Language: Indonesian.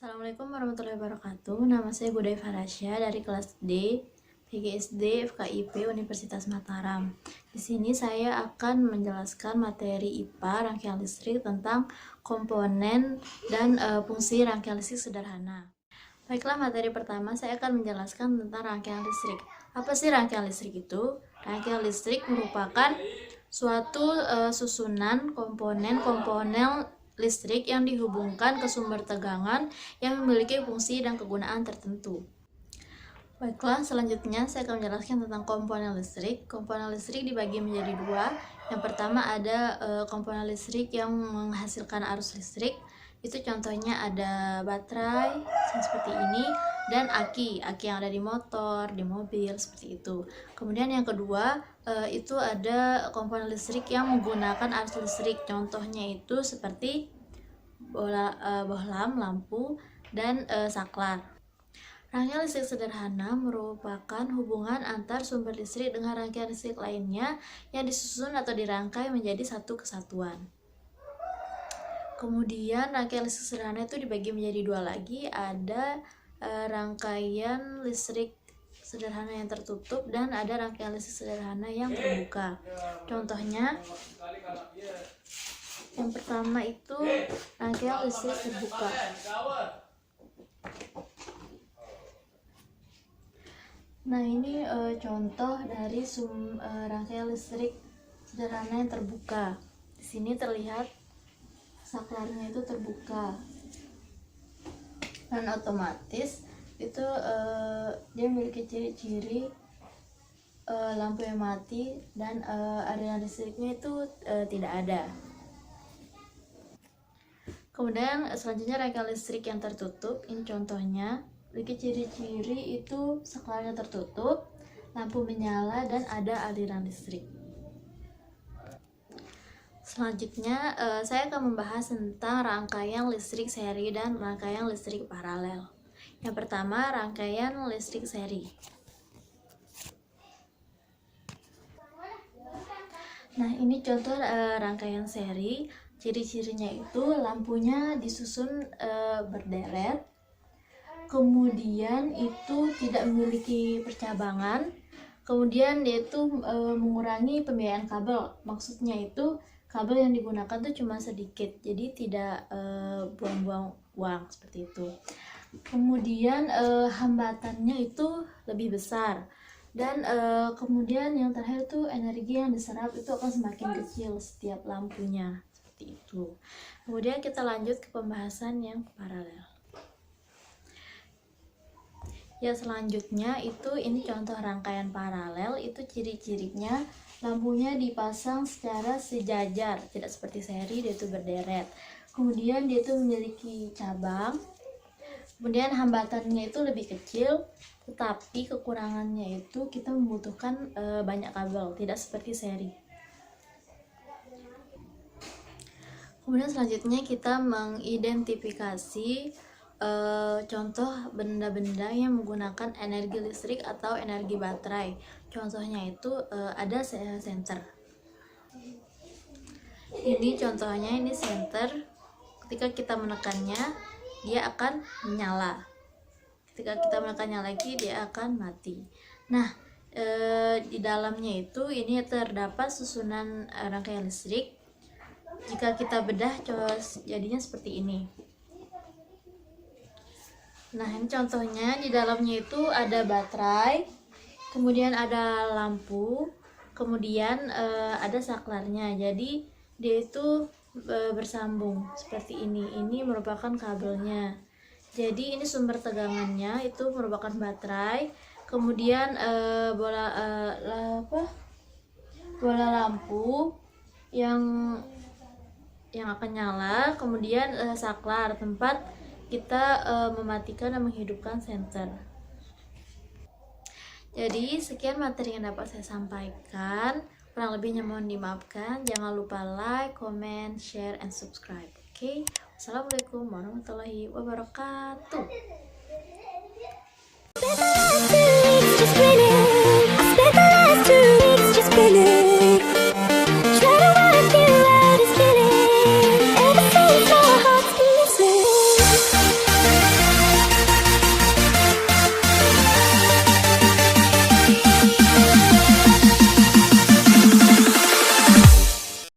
Assalamualaikum warahmatullahi wabarakatuh. Nama saya Budai Farasya dari kelas D PGSD FKIP Universitas Mataram. Di sini saya akan menjelaskan materi IPA rangkaian listrik tentang komponen dan fungsi rangkaian listrik sederhana. Baiklah, materi pertama saya akan menjelaskan tentang rangkaian listrik. Apa sih rangkaian listrik itu? Rangkaian listrik merupakan suatu susunan komponen-komponen listrik yang dihubungkan ke sumber tegangan yang memiliki fungsi dan kegunaan tertentu. Baiklah, selanjutnya saya akan menjelaskan tentang komponen listrik. Komponen listrik dibagi menjadi dua. Yang pertama ada komponen listrik yang menghasilkan arus listrik. Itu contohnya ada baterai seperti ini dan aki yang ada di motor, di mobil seperti itu. Kemudian yang kedua itu ada komponen listrik yang menggunakan arus listrik. Contohnya itu seperti bohlam, lampu, dan saklar. Rangkaian listrik sederhana merupakan hubungan antar sumber listrik dengan rangkaian listrik lainnya yang disusun atau dirangkai menjadi satu kesatuan. Kemudian rangkaian listrik sederhana itu dibagi menjadi dua lagi, ada rangkaian listrik sederhana yang tertutup dan ada rangkaian listrik sederhana yang terbuka. Contohnya yang pertama itu rangkaian listrik terbuka. Nah, ini contoh dari rangkaian listrik sederhana yang terbuka. Di sini terlihat saklarnya itu terbuka, dan otomatis itu dia memiliki ciri-ciri lampu yang mati dan aliran listriknya itu tidak ada. Kemudian selanjutnya rangkaian listrik yang tertutup. Ini contohnya, memiliki ciri-ciri itu saklarnya tertutup, lampu menyala, dan ada aliran listrik. Selanjutnya saya akan membahas tentang rangkaian listrik seri dan rangkaian listrik paralel. Yang pertama, rangkaian listrik seri. Nah, ini contoh rangkaian seri. Ciri-cirinya itu lampunya disusun berderet, kemudian itu tidak memiliki percabangan, kemudian dia itu mengurangi pembiayaan kabel. Maksudnya itu kabel yang digunakan tuh cuma sedikit, jadi tidak buang-buang uang seperti itu. Kemudian hambatannya itu lebih besar, dan kemudian yang terakhir tuh energi yang diserap itu akan semakin kecil setiap lampunya seperti itu. Kemudian kita lanjut ke pembahasan yang paralel. Ya, selanjutnya itu ini contoh rangkaian paralel. Itu ciri-cirinya lampunya dipasang secara sejajar, tidak seperti seri, dia itu berderet. Kemudian dia itu memiliki cabang. Kemudian hambatannya itu lebih kecil, tetapi kekurangannya itu kita membutuhkan banyak kabel, tidak seperti seri. Kemudian selanjutnya kita mengidentifikasi contoh benda-benda yang menggunakan energi listrik atau energi baterai. Contohnya itu ada senter. Ini contohnya, ini senter. Ketika kita menekannya, dia akan menyala. Ketika kita menekannya lagi, dia akan mati. Nah, di dalamnya itu ini terdapat susunan rangkaian listrik. Jika kita bedah, jadinya seperti ini. Nah, ini contohnya, di dalamnya itu ada baterai, kemudian ada lampu, kemudian ada saklarnya. Jadi dia itu bersambung seperti ini. Ini merupakan kabelnya. Jadi ini sumber tegangannya itu merupakan baterai. Kemudian bola lampu yang akan nyala. Kemudian saklar, tempat kita mematikan dan menghidupkan senter. Jadi sekian materi yang dapat saya sampaikan. Kurang lebihnya mohon dimaafkan. Jangan lupa like, comment, share, and subscribe. Oke? Wassalamualaikum warahmatullahi wabarakatuh.